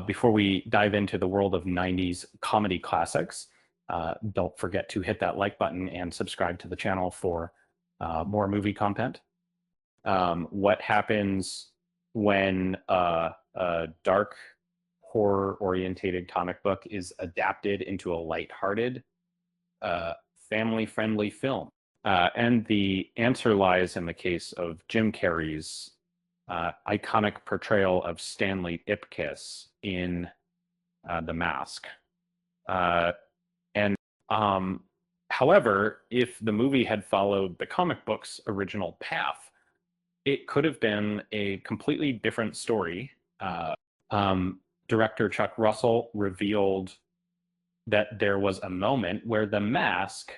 Before we dive into the world of 90s comedy classics, don't forget to hit that like button and subscribe to the channel for more movie content. What happens when a dark horror-orientated comic book is adapted into a lighthearted, uh, family-friendly film? And the answer lies in the case of Jim Carrey's iconic portrayal of Stanley Ipkiss in The Mask. And however, if the movie had followed the comic book's original path, it could have been a completely different story. Uh, Director Chuck Russell revealed that there was a moment where The Mask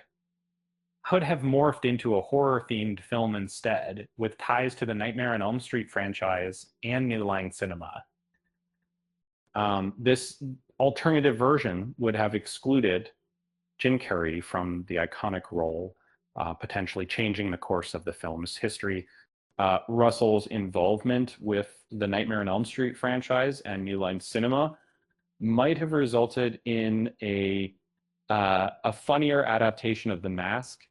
could have morphed into a horror-themed film instead, with ties to the Nightmare on Elm Street franchise and New Line Cinema. This alternative version would have excluded Jim Carrey from the iconic role, potentially changing the course of the film's history. Russell's involvement with the Nightmare on Elm Street franchise and New Line Cinema might have resulted in a funnier adaptation of The Mask,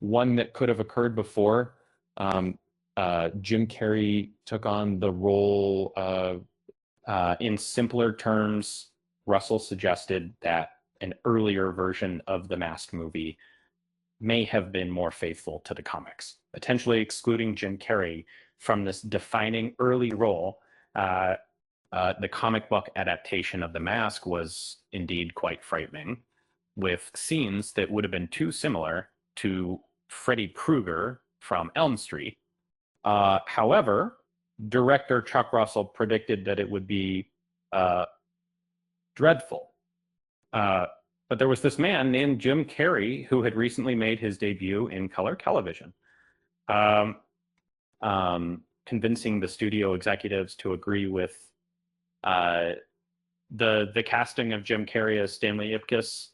one that could have occurred before. Jim Carrey took on the role in simpler terms. Russell suggested that an earlier version of the Mask movie may have been more faithful to the comics, potentially excluding Jim Carrey from this defining early role. The comic book adaptation of The Mask was indeed quite frightening, with scenes that would have been too similar to Freddy Krueger from Elm Street. However, director Chuck Russell predicted that it would be dreadful. But there was this man named Jim Carrey who had recently made his debut in color television, convincing the studio executives to agree with the casting of Jim Carrey as Stanley Ipkiss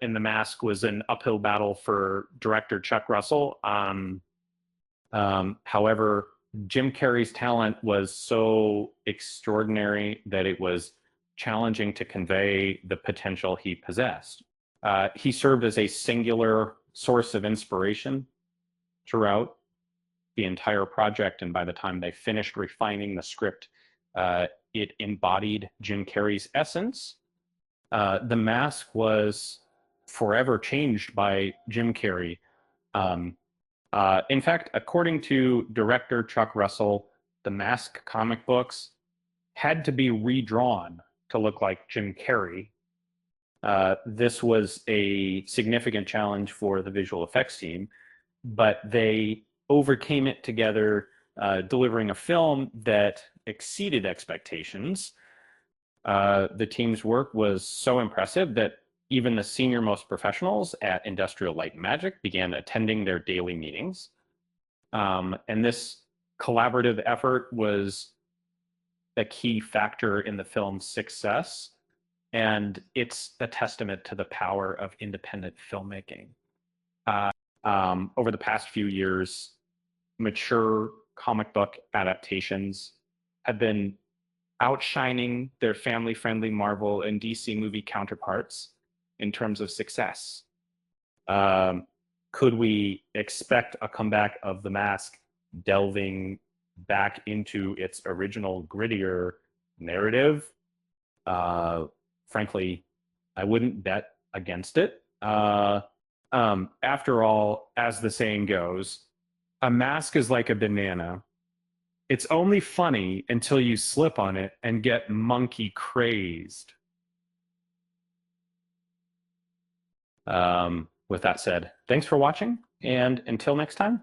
in The Mask was an uphill battle for director Chuck Russell. However, Jim Carrey's talent was so extraordinary that it was challenging to convey the potential he possessed. He served as a singular source of inspiration throughout the entire project, and by the time they finished refining the script, it embodied Jim Carrey's essence. The Mask was forever changed by Jim Carrey. In fact, according to director Chuck Russell, the Mask comic books had to be redrawn to look like Jim Carrey. This was a significant challenge for the visual effects team, but they overcame it together, delivering a film that exceeded expectations. The team's work was so impressive that even the senior-most professionals at Industrial Light and Magic began attending their daily meetings. And this collaborative effort was a key factor in the film's success, and it's a testament to the power of independent filmmaking. Over the past few years, mature comic book adaptations have been outshining their family-friendly Marvel and DC movie counterparts in terms of success. Could we expect a comeback of The Mask delving back into its original grittier narrative? Frankly, I wouldn't bet against it. After all, as the saying goes, a mask is like a banana. It's only funny until you slip on it and get monkey crazed. With that said, thanks for watching, and until next time.